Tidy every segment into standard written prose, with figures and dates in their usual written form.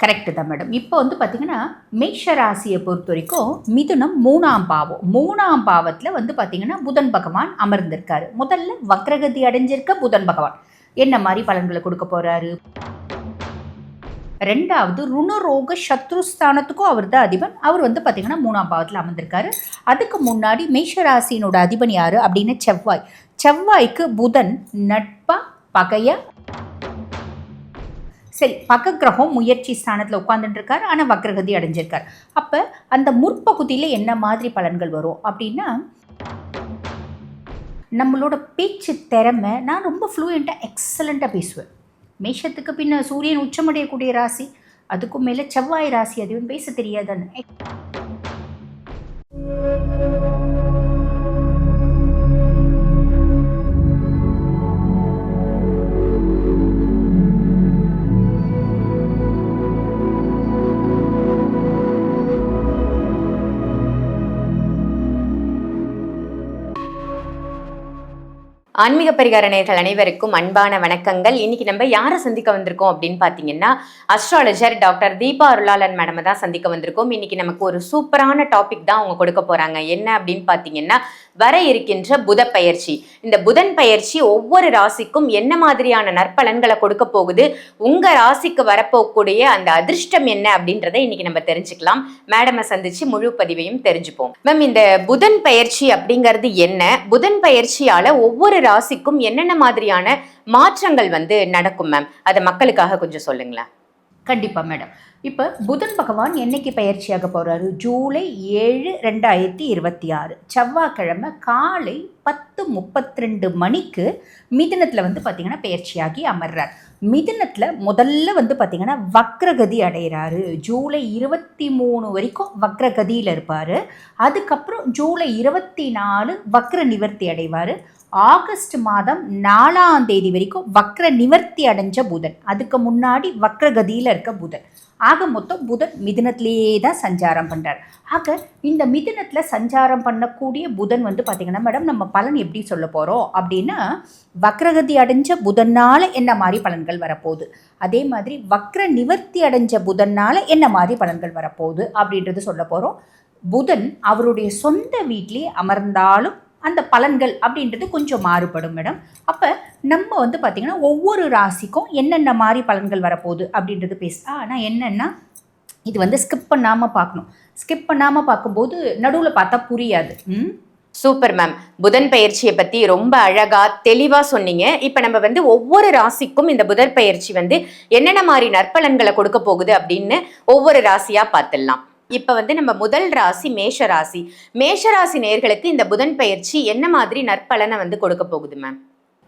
Correct தான் madam. இப்போ வந்து பார்த்திங்கன்னா மேஷ ராசியை பொறுத்த வரைக்கும் மிதுனம் 3ஆம் பாவம். 3ஆம் பாவத்தில் வந்து பார்த்திங்கன்னா புதன் பகவான் அமர்ந்திருக்காரு. முதல்ல வக்ரகதி அடைஞ்சிருக்க புதன் பகவான் என்ன மாதிரி பலன்களை கொடுக்க போகிறாரு? ரெண்டாவது ருணரோக சத்ருஸ்தானத்துக்கும் அவர் தான் அதிபன். அவர் வந்து பார்த்திங்கன்னா 3ஆம் பாவத்தில் அமர்ந்திருக்காரு. அதுக்கு முன்னாடி மேஷராசினோட அதிபன் யார் அப்படின்னு செவ்வாய். செவ்வாய்க்கு புதன் நட்பா பகையா? சரி, பக்க கிரகம் முயற்சி ஸ்தானத்தில் உட்காந்துட்டு இருக்காரு, ஆனால் வக்ரகதி அடைஞ்சிருக்கார். அப்போ அந்த முற்பகுதியில் என்ன மாதிரி பலன்கள் வரும் அப்படின்னா, நம்மளோட பேச்சு திறமை, நான் ரொம்ப ஃப்ளூயண்ட்டாக எக்ஸலண்ட்டாக பேசுவேன். மேஷத்துக்கு பின்ன சூரியன் உச்சமடையக்கூடிய ராசி, அதுக்கும் மேலே செவ்வாய் ராசி, அதுவும் பேச தெரியாதான்னு. ஆன்மீக பரிகார நேயர்கள் அனைவருக்கும் அன்பான வணக்கங்கள். இன்னைக்கு நம்ம யாரை சந்திக்க வந்திருக்கோம் அப்படின்னு பார்த்தீங்கன்னா, அஸ்ட்ராலஜர் டாக்டர் தீபா அருளாளன் மேடம் தான் சந்திக்க வந்திருக்கோம். இன்னைக்கு நமக்கு ஒரு சூப்பரான டாபிக் தான் அவங்க கொடுக்க போறாங்க. என்ன அப்படின்னு பார்த்தீங்கன்னா, வர இருக்கின்ற புத பயிற்சி. இந்த புதன் பயிற்சி ஒவ்வொரு ராசிக்கும் என்ன மாதிரியான நற்பலன்களை கொடுக்க போகுது, உங்க ராசிக்கு வரப்போகக்கூடிய அந்த அதிர்ஷ்டம் என்ன அப்படின்றத இன்னைக்கு நம்ம தெரிஞ்சுக்கலாம். மேடமை சந்திச்சு முழு பதிவையும் தெரிஞ்சுப்போம். மேம், இந்த புதன் பயிற்சி அப்படிங்கிறது என்ன? புதன் பயிற்சியால ஒவ்வொரு ராசிக்கும் என்னென்ன மாதிரியான மாற்றங்கள் வந்து நடக்கும் மேம்? அதை மக்களுக்காக கொஞ்சம் சொல்லுங்களேன். கண்டிப்பாக மேடம். இப்போ புதன் பகவான் என்னைக்கு பயிற்சியாக போகிறாரு? ஜூலை 7, 2026 செவ்வாய்க்கிழமை காலை 10:32 மணிக்கு மிதுனத்தில் வந்து பார்த்திங்கன்னா பயிற்சியாகி அமர்றார். மிதுனத்தில் முதல்ல வந்து பார்த்திங்கன்னா வக்ரகதி அடைகிறாரு. ஜூலை 23 வரைக்கும் வக்ரகதியில் இருப்பார். அதுக்கப்புறம் ஜூலை 24 வக்ர நிவர்த்தி அடைவார். ஆகஸ்ட் மாதம் 4ஆம் தேதி வரைக்கும் வக்ர நிவர்த்தி அடைஞ்ச புதன், அதுக்கு முன்னாடி வக்ரகதியில் இருக்க புதன். ஆக மொத்தம் புதன் மிதுனத்திலேயே தான் சஞ்சாரம் பண்ணுறார். ஆக இந்த மிதுனத்தில் சஞ்சாரம் பண்ணக்கூடிய புதன் வந்து பார்த்திங்கன்னா மேடம், நம்ம பலன் எப்படி சொல்ல போகிறோம் அப்படின்னா, வக்ரகதி அடைஞ்ச புதனால் என்ன மாதிரி பலன்கள் வரப்போகுது, அதே மாதிரி வக்ர நிவர்த்தி அடைஞ்ச புதனால் என்ன மாதிரி பலன்கள் வரப்போகுது அப்படின்றது சொல்ல போகிறோம். புதன் அவருடைய சொந்த வீட்டிலே அமர்ந்தாலும் அந்த பலன்கள் அப்படின்றது கொஞ்சம் மாறுபடும் மேடம். அப்போ நம்ம வந்து பார்த்திங்கன்னா ஒவ்வொரு ராசிக்கும் என்னென்ன மாதிரி பலன்கள் வரப்போகுது அப்படின்றது ஆனால் என்னென்னா, இது வந்து ஸ்கிப் பண்ணாமல் பார்க்கணும். ஸ்கிப் பண்ணாமல் பார்க்கும்போது நடுவில் பார்த்தா புரியாது. Super ma'am. புதன் பயிற்சியை பற்றி ரொம்ப அழகாக தெளிவாக சொன்னீங்க. இப்போ நம்ம வந்து ஒவ்வொரு ராசிக்கும் இந்த புதன் பயிற்சி வந்து என்னென்ன மாதிரி நற்பலன்களை கொடுக்க போகுது அப்படின்னு ஒவ்வொரு ராசியாக பார்த்துடலாம். இப்போ வந்து நம்ம முதல் ராசி மேஷராசி. மேஷராசி நேயர்களுக்கு இந்த புதன் பயிற்சி என்ன மாதிரி நற்பலனை வந்து கொடுக்க போகுது மேம்?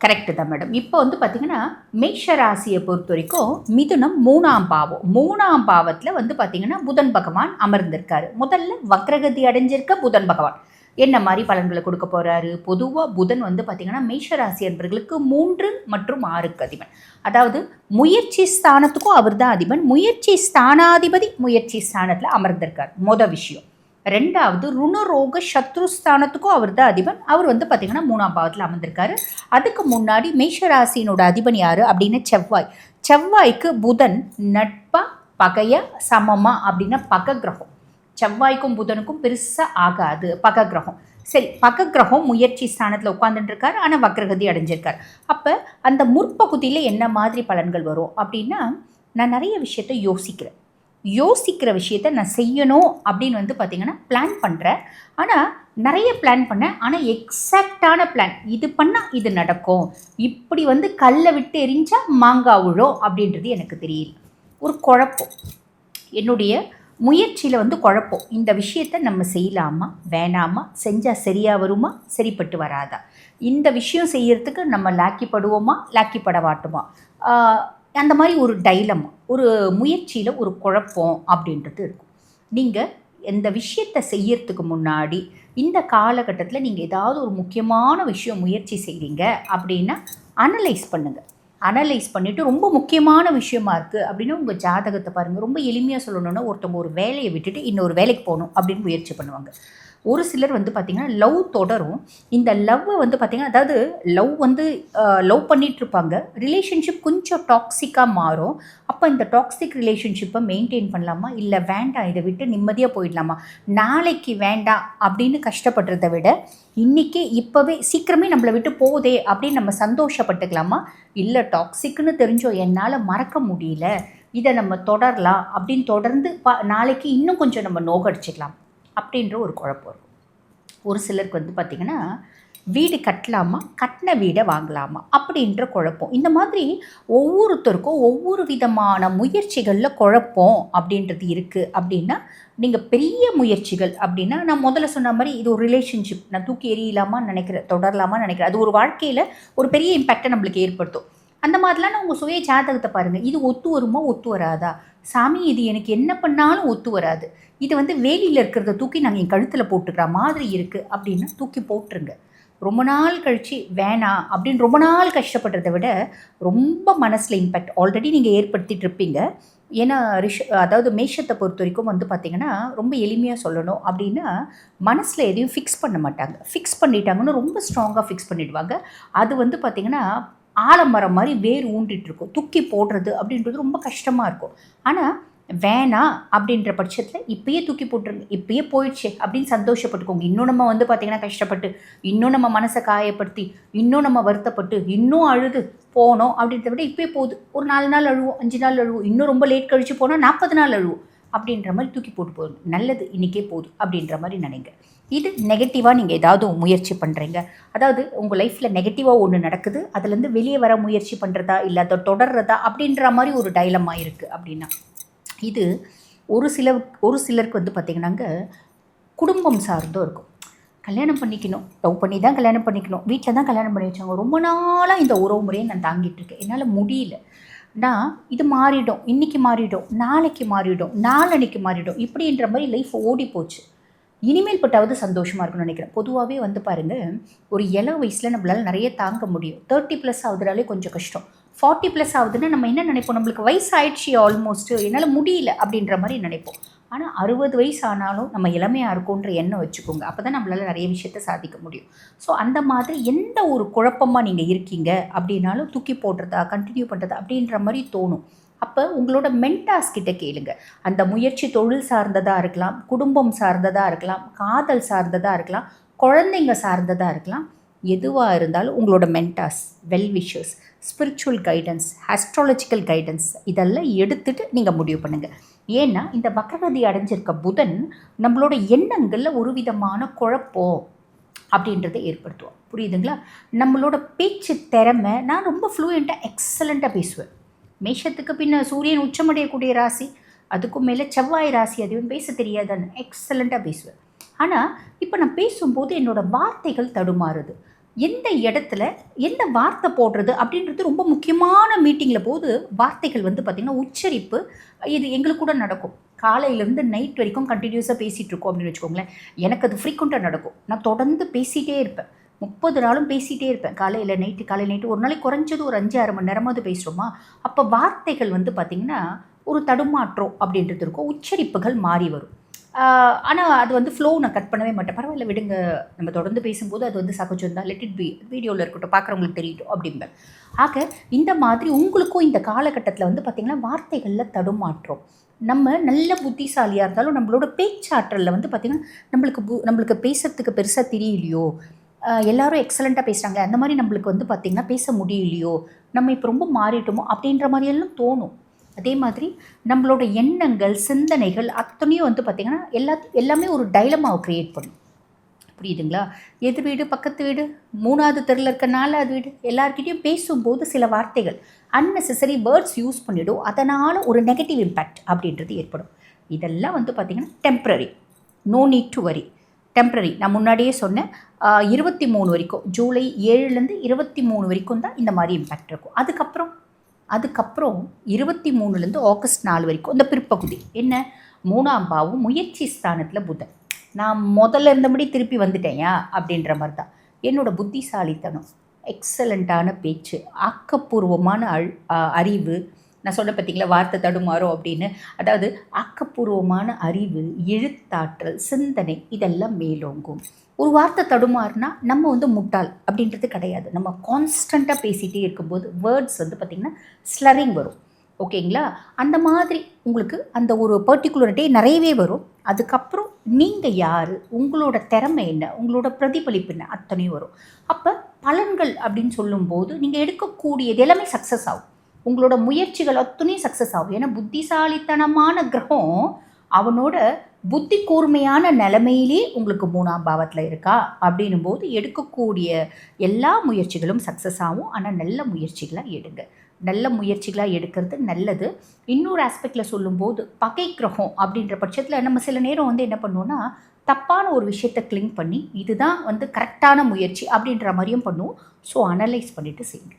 கரெக்டு தான் மேடம். இப்போ வந்து பார்த்திங்கன்னா மேஷ ராசியை பொறுத்த வரைக்கும் மிதுனம் 3ஆம் பாவம். 3ஆம் பாவத்தில் வந்து பார்த்திங்கன்னா புதன் பகவான் அமர்ந்திருக்காரு. முதல்ல வக்ரகதி அடைஞ்சிருக்க புதன் பகவான் என்ன மாதிரி பலன்களை கொடுக்க போகிறாரு? பொதுவாக புதன் வந்து பார்த்திங்கன்னா மேஷராசி என்பவர்களுக்கு 3 மற்றும் 6க்கு அதிபன். அதாவது முயற்சி ஸ்தானத்துக்கும் அவர் தான் அதிபன். முயற்சி ஸ்தானாதிபதி முயற்சி ஸ்தானத்தில் அமர்ந்திருக்கார், விஷயம். ரெண்டாவது ருணரோக சத்ருஸ்தானத்துக்கும் அவர் தான் அதிபன். அவர் வந்து பார்த்திங்கன்னா 3ஆம் பாவத்தில் அமர்ந்திருக்காரு. அதுக்கு முன்னாடி மேஷராசினோட அதிபன் யார் அப்படின்னு செவ்வாய். செவ்வாய்க்கு புதன் நட்பா பகையா சமமா அப்படின்னா பக கிரகம். செவ்வாய்க்கும் புதனுக்கும் பெருசாக ஆகாது, பக கிரகம். சரி, பக்க கிரகம் முயற்சி ஸ்தானத்தில் உட்காந்துட்டு இருக்காரு, ஆனால் வக்ரகதி அடைஞ்சிருக்கார். அப்போ அந்த முற்பகுதியில் என்ன மாதிரி பலன்கள் வரும் அப்படின்னா, நான் நிறைய விஷயத்தை யோசிக்கிற விஷயத்த நான் செய்யணும் அப்படின்னு வந்து பார்த்திங்கன்னா பிளான் பண்ணுறேன். ஆனால் நிறைய பிளான் பண்ணேன், ஆனால் எக்ஸாக்டான பிளான் இது பண்ணால் இது நடக்கும், இப்படி வந்து கல்லை விட்டு எரிஞ்சா மாங்காய் விழும் அப்படின்றது எனக்கு தெரியல. ஒரு குழப்பம், என்னுடைய முயற்சியில் வந்து குழப்பம். இந்த விஷயத்தை நம்ம செய்யலாமா வேணாமா, செஞ்சால் சரியாக வருமா சரிப்பட்டு வராதா, இந்த விஷயம் செய்யறதுக்கு நம்ம லாக்கிப்படுவோமா லாக்கிப்படவாட்டுமா, அந்த மாதிரி ஒரு டைலமா, ஒரு முயற்சியில் ஒரு குழப்பம் அப்படின்றது இருக்கும். நீங்கள் இந்த விஷயத்தை செய்யறதுக்கு முன்னாடி இந்த காலகட்டத்தில் நீங்கள் ஏதாவது ஒரு முக்கியமான விஷயம் முயற்சி செய்கிறீங்க அப்படின்னா அனலைஸ் பண்ணுங்கள். அனலைஸ் பண்ணிவிட்டு ரொம்ப முக்கியமான விஷயமா இருக்குது அப்படின்னா உங்கள் ஜாதகத்தை பாருங்கள். ரொம்ப எளிமையாக சொல்லணுன்னா, ஒருத்தவங்க ஒரு வேலையை விட்டுட்டு இன்னொரு வேலைக்கு போகணும் அப்படின்னு முயற்சி பண்ணுவாங்க. ஒரு சிலர் வந்து பார்த்திங்கன்னா லவ் தொடரும். இந்த லவ்வை வந்து பார்த்திங்கன்னா, அதாவது லவ் பண்ணிகிட்ருப்பாங்க, ரிலேஷன்ஷிப் கொஞ்சம் டாக்ஸிக்காக மாறும். அப்போ இந்த டாக்ஸிக் ரிலேஷன்ஷிப்பை மெயின்டைன் பண்ணலாமா, இல்லை வேண்டாம் இதை விட்டு நிம்மதியாக போயிடலாமா, நாளைக்கு வேண்டாம் அப்படின்னு கஷ்டப்படுறத விட இன்றைக்கே இப்போவே சீக்கிரமே நம்மளை விட்டு போதே அப்படின்னு நம்ம சந்தோஷப்பட்டுக்கலாமா, இல்லை டாக்ஸிக்குன்னு தெரிஞ்சோ என்னால் மறக்க முடியல, இதை நம்ம தொடரலாம் அப்படின்னு தொடர்ந்து நாளைக்கு இன்னும் கொஞ்சம் நம்ம நோகடிச்சிக்கலாம் அப்படின்ற ஒரு குழப்பம் இருக்கும். ஒரு சிலருக்கு வந்து பார்த்திங்கன்னா, வீடு கட்டலாமா, கட்டின வீடை வாங்கலாமா அப்படின்ற குழப்பம். இந்த மாதிரி ஒவ்வொருத்தருக்கும் ஒவ்வொரு விதமான முயற்சிகளில் குழப்பம் அப்படின்றது இருக்குது. அப்படின்னா நீங்கள் பெரிய முயற்சிகள் அப்படின்னா, நான் முதல்ல சொன்ன மாதிரி இது ஒரு ரிலேஷன்ஷிப், நான் தூக்கி எறியலாமான்னு நினைக்கிறேன், தொடரலாமான்னு நினைக்கிறேன், அது ஒரு வாழ்க்கையில் ஒரு பெரிய இம்பேக்டை நம்மளுக்கு ஏற்படுத்தும். அந்த மாதிரிலாம் நான் உங்கள் சுய ஜாதகத்தை பாருங்கள், இது ஒத்து வருமா ஒத்து வராதா, சாமி இது எனக்கு என்ன பண்ணாலும் ஒத்து வராது, இது வந்து வேலியில் இருக்கிறத தூக்கி நாங்கள் என் கழுத்தில் போட்டுக்கிற மாதிரி இருக்குது அப்படின்னா தூக்கி போட்டுருங்க. ரொம்ப நாள் கழித்து வேணாம் அப்படின்னு ரொம்ப நாள் கஷ்டப்படுறத விட ரொம்ப மனசில் இம்பேக்ட் ஆல்ரெடி நீங்கள் ஏற்படுத்திட்டு இருப்பீங்க. ஏன்னா அதாவது மேஷத்தை பொறுத்த வரைக்கும் வந்து பார்த்திங்கன்னா, ரொம்ப எளிமையாக சொல்லணும் அப்படின்னா, மனசில் எதையும் ஃபிக்ஸ் பண்ண மாட்டாங்க. ஃபிக்ஸ் பண்ணிட்டாங்கன்னு ரொம்ப ஸ்ட்ராங்காக ஃபிக்ஸ் பண்ணிவிடுவாங்க. அது வந்து பார்த்திங்கன்னா ஆலமரம் மாதிரி வேர் ஊண்டிகிட்ருக்கும். தூக்கி போடுறது அப்படின்றது ரொம்ப கஷ்டமாக இருக்கும். ஆனால் வேணாம் அப்படின்ற பட்சத்தில் இப்பயே தூக்கி போட்டுருங்க, இப்பயே போயிடுச்சு அப்படின்னு சந்தோஷப்பட்டுக்கோங்க. இன்னும் நம்ம வந்து பார்த்திங்கன்னா கஷ்டப்பட்டு, இன்னும் நம்ம மனசை காயப்படுத்தி, இன்னும் நம்ம வருத்தப்பட்டு, இன்னும் அழுது போனோம் அப்படின்றத விட இப்பயே போகுது, ஒரு 4 நாள் அழுவோம், 5 நாள் அழுவோம், இன்னும் ரொம்ப லேட் கழித்து போனால் 40 நாள் அழுவோம் அப்படின்ற மாதிரி தூக்கி போட்டு போகுது, நல்லது இன்றைக்கே போகுது அப்படின்ற மாதிரி நினைங்க. இது நெகட்டிவாக நீங்கள் ஏதாவது முயற்சி பண்ணுறீங்க, அதாவது உங்கள் லைஃப்பில் நெகட்டிவாக ஒன்று நடக்குது, அதுலேருந்து வெளியே வர முயற்சி பண்ணுறதா இல்லை அதை தொடர்றதா அப்படின்ற மாதிரி ஒரு டைலமா இருக்குது அப்படின்னா, இது ஒரு சிலருக்கு வந்து பார்த்திங்கன்னாங்க குடும்பம் சார்ந்தும் இருக்கும். கல்யாணம் பண்ணிக்கணும், லவ் பண்ணி தான் கல்யாணம் பண்ணிக்கணும், வீட்டில் தான் கல்யாணம் பண்ணி வச்சாங்க, ரொம்ப நாளாக இந்த உறவு முறையை நான் தாங்கிட்டுருக்கேன், என்னால் முடியல, நான் இது மாறிடும், இன்றைக்கி மாறிடும், நாளைக்கு மாறிடும், நாளன்னைக்கு மாறிடும், இப்படின்ற மாதிரி லைஃப் ஓடி போச்சு, இனிமேல் பட்டாவது சந்தோஷமாக இருக்குன்னு நினைக்கிறேன். பொதுவாகவே வந்து பாருங்கள், ஒரு இளம் வயசில் நம்மளால் நிறைய தாங்க முடியும், 30+ ஆகுதுனாலே கொஞ்சம் கஷ்டம், 40+ ஆகுதுன்னா நம்ம என்ன நினைப்போம், நம்மளுக்கு வயசு ஆயிடுச்சு ஆல்மோஸ்ட்டு, என்னால் முடியல அப்படின்ற மாதிரி நினைப்போம். ஆனால் 60 வயசு ஆனாலும் நம்ம இளமையாக இருக்கும்ன்ற எண்ணம் வச்சுக்கோங்க, அப்போ தான் நம்மளால் நிறைய விஷயத்த சாதிக்க முடியும். ஸோ அந்த மாதிரி எந்த ஒரு குழப்பமாக நீங்கள் இருக்கீங்க அப்படின்னாலும் தூக்கி போடுறதா கண்டினியூ பண்ணுறதா அப்படின்ற மாதிரி தோணும். அப்போ உங்களோட மென்டார்ஸ் கிட்ட கேளுங்க. அந்த முயற்சி தொழில் சார்ந்ததாக இருக்கலாம், குடும்பம் சார்ந்ததாக இருக்கலாம், காதல் சார்ந்ததாக இருக்கலாம், குழந்தைங்க சார்ந்ததாக இருக்கலாம், எதுவாக இருந்தாலும் உங்களோட mentors, well-wishers, spiritual guidance, astrological guidance இதெல்லாம் எடுத்துகிட்டு நீங்கள் முடிவு பண்ணுங்கள். ஏன்னா இந்த வக்ரகதி அடைஞ்சிருக்க புதன் நம்மளோட எண்ணங்களில் ஒரு விதமான குழப்பம் அப்படின்றத ஏற்படுத்துவோம். புரியுதுங்களா? நம்மளோட பேச்சு திறமை, நான் ரொம்ப ஃப்ளூயண்ட்டாக எக்ஸலண்ட்டாக பேசுவேன். மேஷத்துக்கு பின்ன சூரியன் உச்சமடையக்கூடிய ராசி, அதுக்கும் மேலே செவ்வாய் ராசி, அதுவும் பேச தெரியாதான்னு எக்ஸலண்ட்டாக பேசுவேன். ஆனால் இப்போ நான் பேசும்போது என்னோடய வார்த்தைகள் தடுமாறுது, எந்த இடத்துல எந்த வார்த்தை போடுறது அப்படின்றது ரொம்ப முக்கியமான மீட்டிங்கில் போது வார்த்தைகள் வந்து பார்த்திங்கன்னா உச்சரிப்பு, இது எங்களுக்கு கூட நடக்கும். காலையிலேருந்து நைட் வரைக்கும் கண்டினியூஸாக பேசிகிட்டு இருக்கோம் அப்படின்னு வச்சுக்கோங்களேன், எனக்கு அது ஃப்ரீக்வெண்ட்டாக நடக்கும். நான் தொடர்ந்து பேசிகிட்டே இருப்பேன், 30 நாளும் பேசிகிட்டே இருப்பேன், காலையில் நைட்டு ஒரு நாளைக்கு குறைஞ்சது ஒரு 5-6 மணி நேரமாவது பேசுகிறோமா, அப்போ வார்த்தைகள் வந்து பார்த்திங்கன்னா ஒரு தடுமாற்றம் அப்படின்றது இருக்கும், உச்சரிப்புகள் மாறி வரும். ஆனால் அது வந்து ஃப்ளோ நான் கட் பண்ணவே மாட்டேன், பரவாயில்ல விடுங்க, நம்ம தொடர்ந்து பேசும்போது அது வந்து சகஜம் தான், லெட் இட் பி, வீடியோவில் இருக்கட்டும், பார்க்குறவங்களுக்கு தெரியட்டும் அப்படிம்பேன். ஆக இந்த மாதிரி உங்களுக்கும் இந்த காலகட்டத்தில் வந்து பார்த்திங்கன்னா வார்த்தைகளில் தடுமாற்றம், நம்ம நல்ல புத்திசாலியாக இருந்தாலும் நம்மளோட பேச்சாற்றலில் வந்து பார்த்திங்கன்னா நம்மளுக்கு பேசுறதுக்கு பெருசாக தெரியலையோ, எல்லாரும் எக்ஸலண்ட்டாக பேசுகிறாங்க, அந்த மாதிரி நம்மளுக்கு வந்து பார்த்திங்கன்னா பேச முடியலையோ, நம்ம இப்போ ரொம்ப மாறிட்டோமோ அப்படின்ற மாதிரியெல்லாம் தோணும். அதே மாதிரி நம்மளோட எண்ணங்கள், சிந்தனைகள் அத்தனையும் வந்து பார்த்திங்கன்னா எல்லாமே ஒரு டைலமாவை க்ரியேட் பண்ணும். புரியுதுங்களா? எதிர் வீடு, பக்கத்து வீடு, 3வது தெருவில் இருக்க 4வது வீடு, எல்லாருக்கிட்டையும் பேசும்போது சில வார்த்தைகள் அன்னெசரி வேர்ட்ஸ் யூஸ் பண்ணிவிடும், அதனால் ஒரு நெகட்டிவ் இம்பேக்ட் அப்படின்றது ஏற்படும். இதெல்லாம் வந்து பார்த்திங்கன்னா temporary, no need to worry, temporary. நான் முன்னாடியே சொன்னேன், 23 வரைக்கும், ஜூலை 7லேருந்து 23 வரைக்கும் தான் இந்த மாதிரி இம்பேக்ட் இருக்கும். அதுக்கப்புறம் 23லேருந்து ஆகஸ்ட் 4 வரைக்கும் இந்த பிற்பகுதி என்ன, 3ஆம் பாவம் முயற்சி ஸ்தானத்தில் புதன். நான் முதல்ல இருந்தபடி திருப்பி வந்துட்டேயா அப்படின்ற மாதிரி தான். என்னோடய புத்திசாலித்தனம், எக்ஸலண்ட்டான பேச்சு, ஆக்கப்பூர்வமான அறிவு, நான் சொன்ன பார்த்தீங்களா வார்த்தை தடுமாறும் அப்படின்னு. அதாவது ஆக்கப்பூர்வமான அறிவு, எழுத்தாற்றல், சிந்தனை இதெல்லாம் மேலோங்கும். ஒரு வார்த்தை தடுமாறுனா நம்ம வந்து முட்டாள் அப்படின்றது கிடையாது. நம்ம கான்ஸ்டண்ட்டாக பேசிகிட்டே இருக்கும்போது வேர்ட்ஸ் வந்து பார்த்திங்கன்னா ஸ்லரிங் வரும். ஓகேங்களா? அந்த மாதிரி உங்களுக்கு அந்த ஒரு பர்டிகுலர் டே நிறையவே வரும். அதுக்கப்புறம் நீங்கள் யார், உங்களோட திறமை என்ன, உங்களோட பிரதிபலிப்பு என்ன, அத்தனையும் வரும். அப்போ பலன்கள் அப்படின்னு சொல்லும்போது நீங்கள் எடுக்கக்கூடியது எல்லாமே சக்ஸஸ் ஆகும். உங்களோட முயற்சிகள் அத்தனையும் சக்ஸஸ் ஆகும். ஏன்னா புத்திசாலித்தனமான கிரகம் அவனோட புத்தி கூர்மையான நிலைமையிலே உங்களுக்கு 3ஆம் பாவத்தில் இருக்கா அப்படின்னும் போது எடுக்கக்கூடிய எல்லா முயற்சிகளும் சக்ஸஸ் ஆகும். ஆனால் நல்ல முயற்சிகளாக எடுங்க. நல்ல முயற்சிகளாக எடுக்கிறது நல்லது. இன்னொரு ஆஸ்பெக்டில் சொல்லும்போது பகை கிரகம் அப்படின்ற பட்சத்தில் நம்ம சில நேரம் வந்து என்ன பண்ணுவோன்னா தப்பான ஒரு விஷயத்தை கிளிங் பண்ணி இதுதான் வந்து கரெக்டான முயற்சி அப்படின்ற மாதிரியும் பண்ணுவோம். ஸோ அனலைஸ் பண்ணிவிட்டு செய்யுங்க.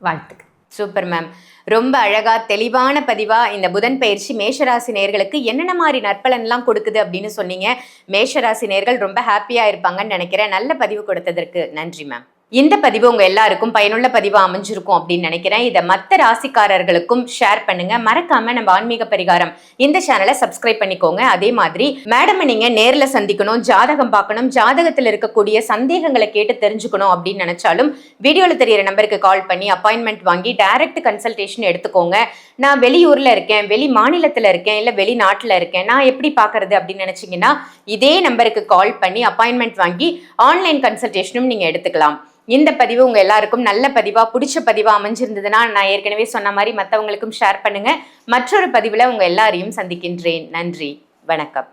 வாழ்த்துக்கள். Super ma'am. ரொம்ப அழகா தெளிவான பதிவா இந்த புதன் பயிற்சி மேஷராசி நேயர்களுக்கு என்னென்ன மாதிரி நற்பலன்லாம் கொடுக்குது அப்படின்னு சொன்னீங்க. மேஷராசி நேயர்கள் ரொம்ப ஹாப்பியா இருப்பாங்கன்னு நினைக்கிறேன். நல்ல பதிவு கொடுத்ததற்கு நன்றி மேம். இந்த பதிவு உங்க எல்லாருக்கும் பயனுள்ள பதிவா அமைஞ்சிருக்கும் அப்படின்னு நினைக்கிறேன். இதை மற்ற ராசிக்காரர்களுக்கும் ஷேர் பண்ணுங்க. மறக்காம நம்ம ஆன்மீக பரிகாரம் இந்த சேனலை சப்ஸ்கிரைப் பண்ணிக்கோங்க. அதே மாதிரி மேடம் நீங்க நேர்ல சந்திக்கணும், ஜாதகம் பார்க்கணும், ஜாதகத்தில் இருக்கக்கூடிய சந்தேகங்களை கேட்டு தெரிஞ்சுக்கணும் அப்படின்னு நினைச்சாலும் வீடியோல தெரியிற நம்பருக்கு கால் பண்ணி அப்பாயின்மெண்ட் வாங்கி டைரக்ட் கன்சல்டேஷன் எடுத்துக்கோங்க. நான் வெளியூர்ல இருக்கேன், வெளி மாநிலத்துல இருக்கேன், இல்ல வெளிநாட்டுல இருக்கேன், நான் எப்படி பாக்குறது அப்படின்னு நினைச்சீங்கன்னா இதே நம்பருக்கு கால் பண்ணி அப்பாயின்மெண்ட் வாங்கி ஆன்லைன் கன்சல்டேஷனும் நீங்க எடுத்துக்கலாம். இந்த பதிவு உங்க எல்லாருக்கும் நல்ல பதிவா பிடிச்ச பதிவா அமைஞ்சிருந்ததுன்னா நான் ஏற்கனவே சொன்ன மாதிரி மற்றவங்களுக்கும் ஷேர் பண்ணுங்க. மற்றொரு பதிவுல உங்க எல்லாரையும் சந்திக்கின்றேன். நன்றி, வணக்கம்.